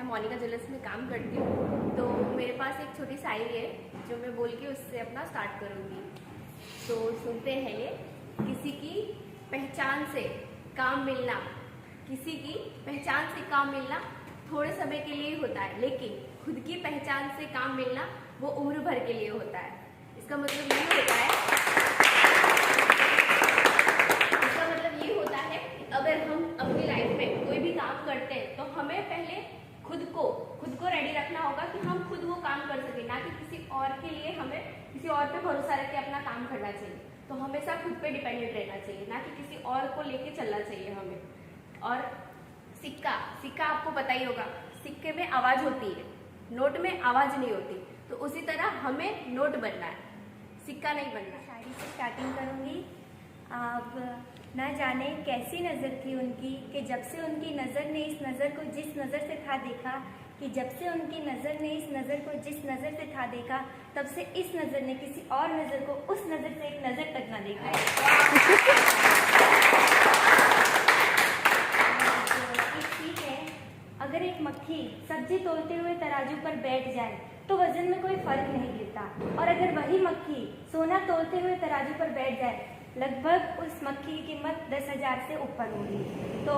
Monika jewellers में काम करती हूँ। तो मेरे पास एक छोटी शायरी है जो मैं बोल के उससे अपना स्टार्ट करूँगी। तो सुनते हैं ये। किसी की पहचान से काम मिलना, किसी की पहचान से काम मिलना थोड़े समय के लिए होता है, लेकिन खुद की पहचान से काम मिलना वो उम्र भर के लिए होता है। इसका मतलब ये होता है कि अगर हम अपनी लाइफ में कोई भी काम करते हैं तो हमें पहले खुद को रेडी रखना होगा कि हम खुद वो काम कर सकें, ना कि किसी और के लिए हमें किसी और पे भरोसा रख के अपना काम करना चाहिए। तो हमेशा खुद पे डिपेंडेंट रहना चाहिए, ना कि किसी और को लेके चलना चाहिए हमें। और सिक्का आपको पता ही होगा, सिक्के में आवाज होती है, नोट में आवाज नहीं होती। तो उसी तरह हमें नोट बनना है, सिक्का नहीं बनना। शायरी से स्टार्टिंग करूँगी। आप न जाने कैसी नज़र थी उनकी कि जब से उनकी नज़र ने इस नज़र को जिस नज़र से था देखा, कि जब से उनकी नज़र ने इस नज़र को जिस नज़र से था देखा, तब से इस नज़र ने किसी और नज़र को उस नज़र से एक नज़र तक ना देखा है। ठीक है, अगर एक मक्खी सब्जी तोलते हुए तराजू पर बैठ जाए तो वजन में कोई फर्क नहीं गिरता, और अगर वही मक्खी सोना तोलते हुए तराजू पर बैठ जाए लगभग उस मक्खी की कीमत 10,000 से ऊपर होगी। तो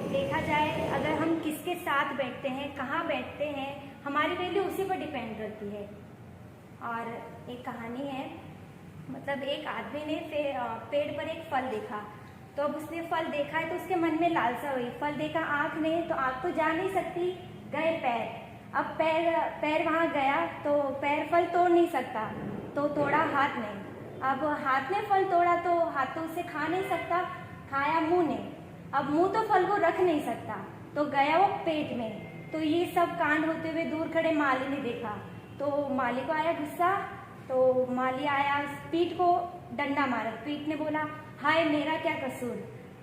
देखा जाए अगर हम किसके साथ बैठते हैं, कहाँ बैठते हैं, हमारी वैल्यू उसी पर डिपेंड करती है। और एक कहानी है, मतलब एक आदमी ने पेड़ पर एक फल देखा, तो अब उसने फल देखा है तो उसके मन में लालसा हुई। फल देखा आँख ने, तो आँख तो जा नहीं सकती, गए पैर। अब पैर वहाँ गया तो पैर फल तोड़ नहीं सकता, तो तोड़ा हाथ ने। अब हाथ ने फल तोड़ा तो हाथ तो उसे खा नहीं सकता, खाया मुंह ने। अब मुंह तो फल को रख नहीं सकता, तो गया वो पेट में। तो ये सब कांड होते हुए दूर खड़े माली ने देखा, तो माली को आया गुस्सा। तो माली आया, पीठ को डंडा मारा। पीठ ने बोला, हाय मेरा क्या कसूर।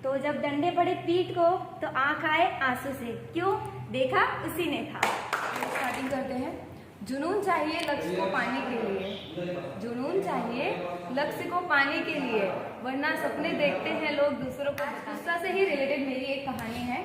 तो जब डंडे पड़े पीठ को तो आंख आए आंसू से, क्यों, देखा उसी ने था। स्टार्टिंग करते हैं। जुनून चाहिए लक्ष्य को पाने के लिए, जुनून चाहिए लक्ष्य को पाने के लिए, वरना सपने देखते हैं लोग दूसरों को। गुस्सा से ही रिलेटेड मेरी एक कहानी है।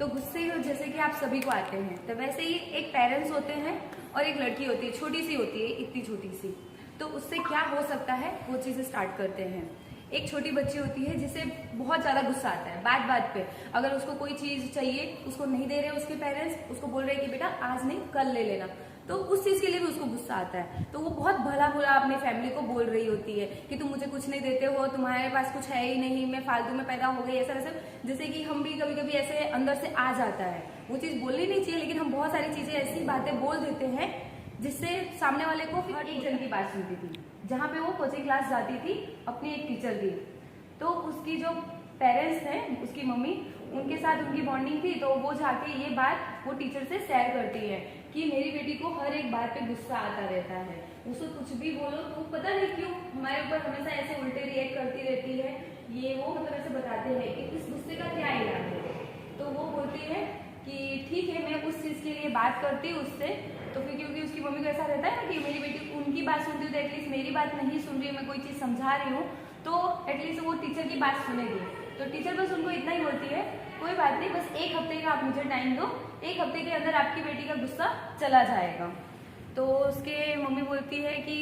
तो गुस्से जैसे कि आप सभी को आते हैं, तो वैसे ही एक पेरेंट्स होते हैं और एक लड़की होती है, छोटी सी होती है, इतनी छोटी सी। तो उससे क्या हो सकता है वो चीज़ें स्टार्ट करते हैं। एक छोटी बच्ची होती है जिसे बहुत ज़्यादा गुस्सा आता है बात बात पे। अगर उसको कोई चीज़ चाहिए, उसको नहीं दे रहे उसके पेरेंट्स, उसको बोल रहे हैं कि बेटा आज नहीं कल ले लेना, तो उस चीज़ के लिए भी उसको गुस्सा आता है। तो वो बहुत भला भला अपनी फैमिली को बोल रही होती है कि तुम मुझे कुछ नहीं देते हो, तुम्हारे पास कुछ है ही नहीं, मैं फालतू में पैदा हो गई, ऐसा वैसा। जैसे कि हम भी कभी कभी ऐसे अंदर से आ जाता है, वो चीज़ बोलनी नहीं चाहिए, लेकिन हम बहुत सारी चीज़ें ऐसी बातें बोल देते हैं जिससे सामने वाले को। फिर एक जन की बात सुनती थी जहाँ पे वो कोचिंग क्लास जाती थी अपनी एक टीचर की। तो उसकी जो पेरेंट्स हैं, उसकी मम्मी, उनके साथ उनकी बॉन्डिंग थी। तो वो जाके ये बात वो टीचर से शेयर करती है कि मेरी बेटी को हर एक बात पे गुस्सा आता रहता है, उसको कुछ भी बोलो तो पता नहीं क्यों हमारे ऊपर हमेशा ऐसे उल्टे रिएक्ट करती रहती है। ये वो मतलब ऐसे बताते हैं कि इस गुस्से का क्या इलाज है। तो वो बोलती है कि ठीक है मैं उस चीज़ के लिए बात करती हूँ उससे। तो फिर क्योंकि उसकी मम्मी को ऐसा रहता है ना कि मेरी बेटी उनकी बात सुनती हूँ तो एटलीस्ट मेरी बात नहीं सुन रही है, मैं कोई चीज़ समझा रही हूँ तो एटलीस्ट वो टीचर की बात सुनेगी। तो टीचर बस उनको इतना ही बोलती है, कोई बात नहीं, बस एक हफ्ते का आप मुझे टाइम दो, एक हफ्ते के अंदर आपकी बेटी का गुस्सा चला जाएगा। तो उसके मम्मी बोलती है कि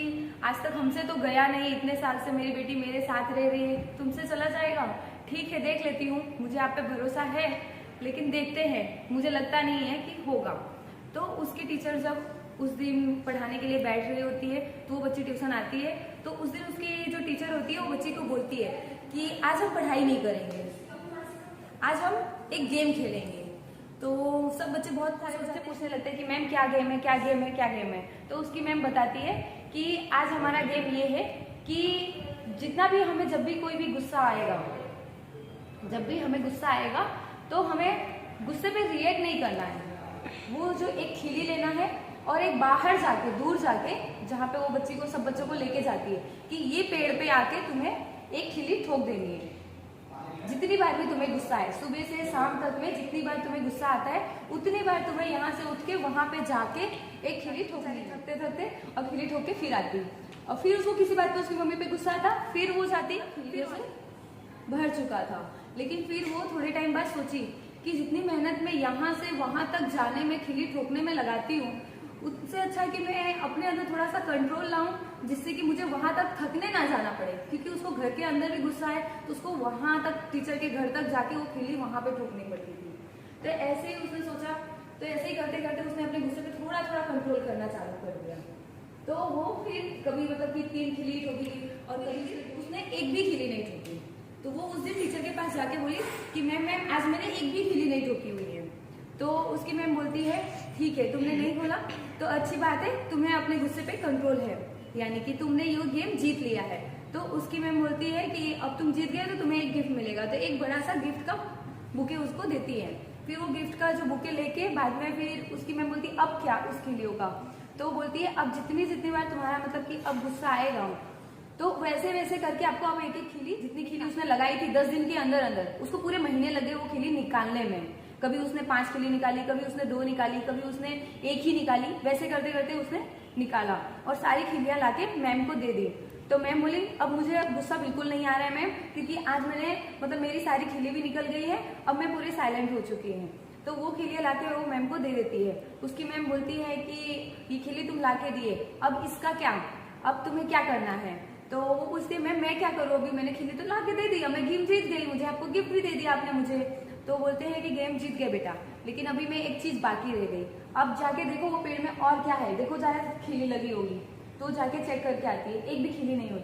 आज तक हमसे तो गया नहीं, इतने साल से मेरी बेटी मेरे साथ रह रही है, तुमसे चला जाएगा? ठीक है देख लेती हूँ, मुझे आप पे भरोसा है, लेकिन देखते हैं, मुझे लगता नहीं है कि होगा। तो उसकी टीचर जब उस दिन पढ़ाने के लिए बैठ रही होती है तो वो बच्ची ट्यूशन आती है। तो उस दिन उसकी जो टीचर होती है वो बच्ची को बोलती है कि आज हम पढ़ाई नहीं करेंगे, आज हम एक गेम खेलेंगे। तो सब बच्चे बहुत सारे उससे पूछने लगते हैं कि मैम क्या गेम है, क्या गेम है, क्या गेम है। तो उसकी मैम बताती है कि आज हमारा गेम ये है कि जितना भी हमें जब भी कोई भी गुस्सा आएगा, जब भी हमें गुस्सा आएगा तो हमें गुस्से पे रिएक्ट नहीं करना है, वो जो एक खिली लेना है और एक बाहर जाके, दूर जाके, जहाँ पे वो बच्ची को, सब बच्चों को लेके जाती है कि ये पेड़ पे आके तुम्हें एक खिली ठोक देनी है। जितनी बार भी तुम्हें गुस्सा है, सुबह से शाम तक में जितनी बार तुम्हें गुस्सा आता है उतनी बार तुम्हें यहाँ से उठ के वहाँ पे जाके एक खिली ठोकनी, थकते थकते और खिली ठोक के फिर आती। और फिर उसको किसी बात पे उसकी मम्मी पे गुस्सा आता, फिर वो जाती, फिर से भर चुका था। लेकिन फिर वो थोड़े टाइम बाद सोची कि जितनी मेहनत मैं यहाँ से वहां तक जाने में, खिली ठोकने में लगाती हूँ, उससे अच्छा कि मैं अपने अंदर थोड़ा सा कंट्रोल लाऊं, जिससे कि मुझे वहां तक थकने ना जाना पड़े, क्योंकि उसको घर के अंदर भी गुस्सा है तो उसको वहां तक, टीचर के घर तक जाके वो खिली वहां पे ठोकनी पड़ती थी। तो ऐसे ही उसने सोचा, तो ऐसे ही करते करते उसने अपने गुस्से पे थोड़ा थोड़ा कंट्रोल करना चालू कर दिया। तो वो फिर कभी मतलब कि 3 खिली ठोकी और कभी उसने एक भी खिली नहीं ठोकी। तो वो उस दिन टीचर के पास जाके बोली कि मैम आज मैंने एक भी खिली नहीं ठोकी हुई है। तो उसकी मैम बोलती है ठीक है, तुमने नहीं बोला तो अच्छी बात है, तुम्हें अपने गुस्से पे कंट्रोल है, यानी कि तुमने ये गेम जीत लिया है। तो उसकी मैम बोलती है कि अब तुम जीत गए तो तुम्हें एक गिफ्ट मिलेगा। तो एक बड़ा सा गिफ्ट का बुके उसको देती है। फिर वो गिफ्ट का जो बुके लेके बाद में फिर उसकी मैम बोलती अब क्या उस खिलियों का। तो वो बोलती है अब जितनी बार तुम्हारा मतलब कि अब गुस्सा आएगा तो वैसे वैसे करके आपको अब एक एक खिली, जितनी खिली उसने लगाई थी 10 दिन के अंदर अंदर, उसको पूरे महीने लगे वो खिली निकालने में। कभी उसने 5 खिली निकाली, कभी उसने 2 निकाली, कभी उसने 1 ही निकाली। वैसे करते करते उसने निकाला और सारी खिलियां लाके मैम को दे दी। तो मैम बोली अब मुझे अब गुस्सा बिल्कुल नहीं आ रहा है मैम, क्योंकि आज मैंने मतलब मेरी सारी खिली भी निकल गई है, अब मैं पूरी साइलेंट हो चुकी हूँ। तो वो खिलियां लाके वो मैम को दे देती है। उसकी मैम बोलती है कि ये खिली तुम लाके दिए, अब इसका क्या, अब तुम्हें क्या करना है। तो वो पूछती है मैम मैं क्या करूँ, अभी मैंने खिली तो लाके दे दी, मैं गेम जीत गई, मुझे आपको गिफ्ट भी दे दिया आपने मुझे। तो बोलते हैं कि गेम जीत गए बेटा, लेकिन अभी मैं एक चीज बाकी रह गई, अब जाके देखो वो पेड़ में और क्या है, देखो जरा खिली लगी होगी। तो जाके चेक करके आती है, एक भी खिली नहीं होती।